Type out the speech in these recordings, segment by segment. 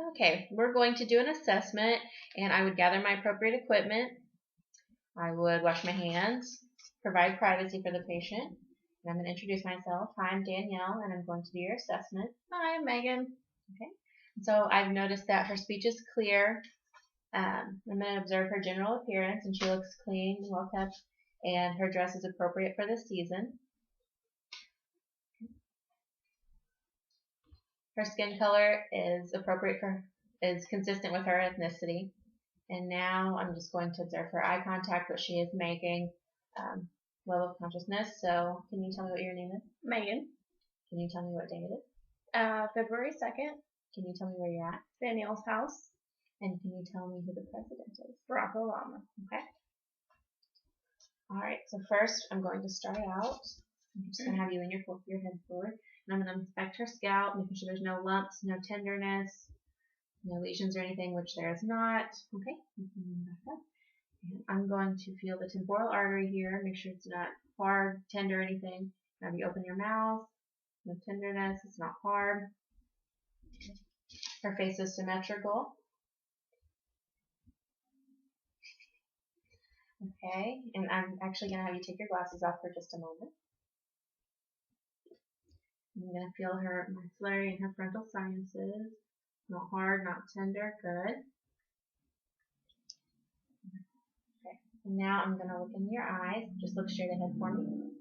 Okay, we're going to do an assessment, and I would gather my appropriate equipment. I would wash my hands, provide privacy for the patient, and I'm going to introduce myself. Hi, I'm Danielle, and I'm going to do your assessment. Hi, I'm Megan. Okay, so I've noticed that her speech is clear. I'm going to observe her general appearance, and she looks clean, well kept, and her dress is appropriate for the season. Her skin color is consistent with her ethnicity. And now I'm just going to observe her eye contact, what she is making, level of consciousness. So can you tell me what your name is? Megan. Can you tell me what day it is? February 2nd. Can you tell me where you're at? Danielle's house. And can you tell me who the president is? Barack Obama. Okay. Alright, so first I'm going to start out. I'm just going to have you lean your head forward. And I'm going to inspect her scalp, making sure there's no lumps, no tenderness, no lesions or anything, which there is not. Okay, back up. And I'm going to feel the temporal artery here, make sure it's not hard, tender, or anything. Have you open your mouth, no tenderness, it's not hard. Her face is symmetrical. Okay, and I'm actually going to have you take your glasses off for just a moment. I'm going to feel her maxillary and her frontal sinuses. Not hard, not tender, good. Okay, and now I'm going to look in your eyes. Just look straight ahead for me.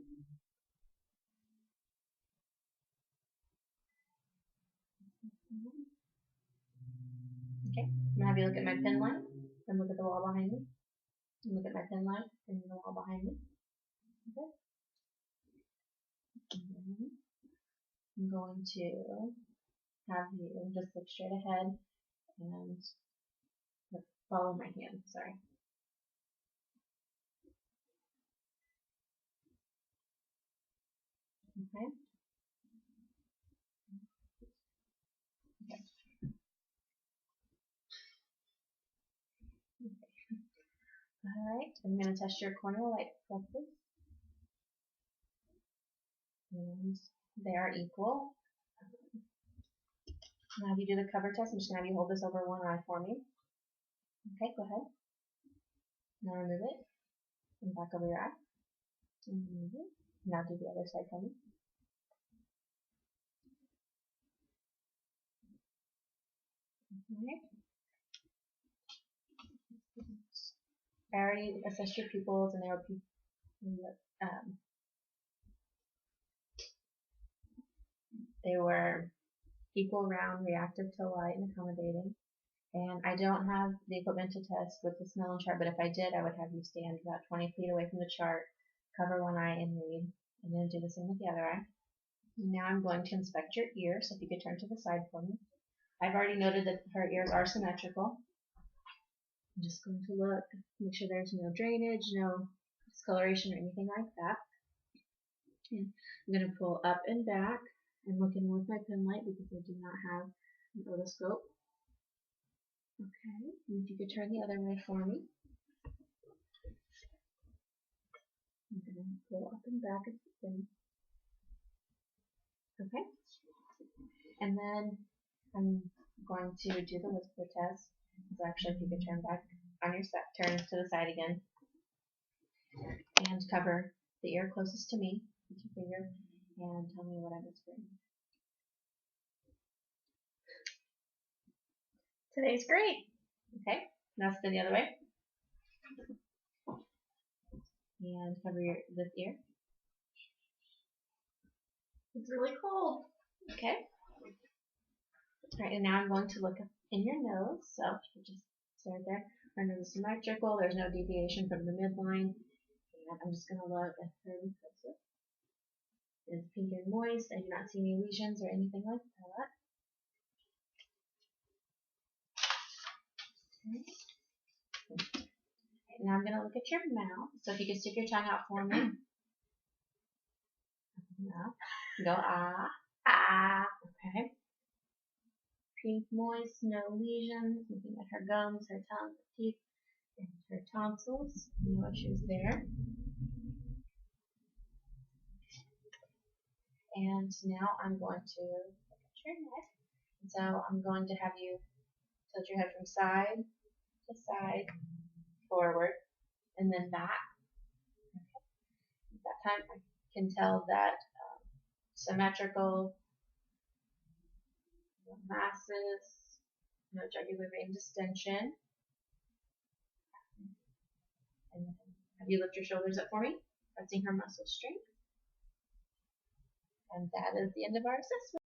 Okay, I'm going to have you look at my pen light, and look at the wall behind me. And look at my pen light, and the wall behind me. Okay. I'm going to have you just look straight ahead and follow my hand, sorry. Okay. Alright, I'm going to test your corneal light plexus. And they are equal. I'm going to have you do the cover test. I'm just going to have you hold this over one eye for me. Okay, go ahead. Now remove it. And back over your eye. And remove it. Now do the other side for me. Okay. I already assessed your pupils, and they were equal, round, reactive to light, and accommodating. And I don't have the equipment to test with the Snellen chart, but if I did, I would have you stand about 20 feet away from the chart, cover one eye and read, and then do the same with the other eye. Now I'm going to inspect your ears, so if you could turn to the side for me. I've already noted that her ears are symmetrical. I'm just going to look, make sure there's no drainage, no discoloration or anything like that. And I'm going to pull up and back and look in with my pen light because I do not have an otoscope. Okay, and if you could turn the other way for me. I'm going to pull up and back at the thing. Okay, and then I'm going to do the whisper test. So actually, if you could turn back on your side, turn to the side again, and cover the ear closest to me with your finger, and tell me what I'm whispering. Today's great. Okay, now spin the other way. And cover this ear. It's really cold. Okay. Alright, and now I'm going to look up in your nose. So you just start there. Our nose is symmetrical. There's no deviation from the midline. And I'm just going to look at her closer. It's pink and moist. I do not see any lesions or anything like that. Okay. Now I'm going to look at your mouth. So if you could stick your tongue out for me. Mouth. Go ah, ah. Okay. Pink, moist, no lesions. Looking at her gums, her tongue, her teeth, and her tonsils. No issues there. And now I'm going to look at your neck. So I'm going to have you Tilt your head from side to side, forward, and then back. At that time, I can tell that symmetrical, no masses, no jugular vein distension. And then have you lift your shoulders up for me? Pressing her muscle strength. And that is the end of our assessment.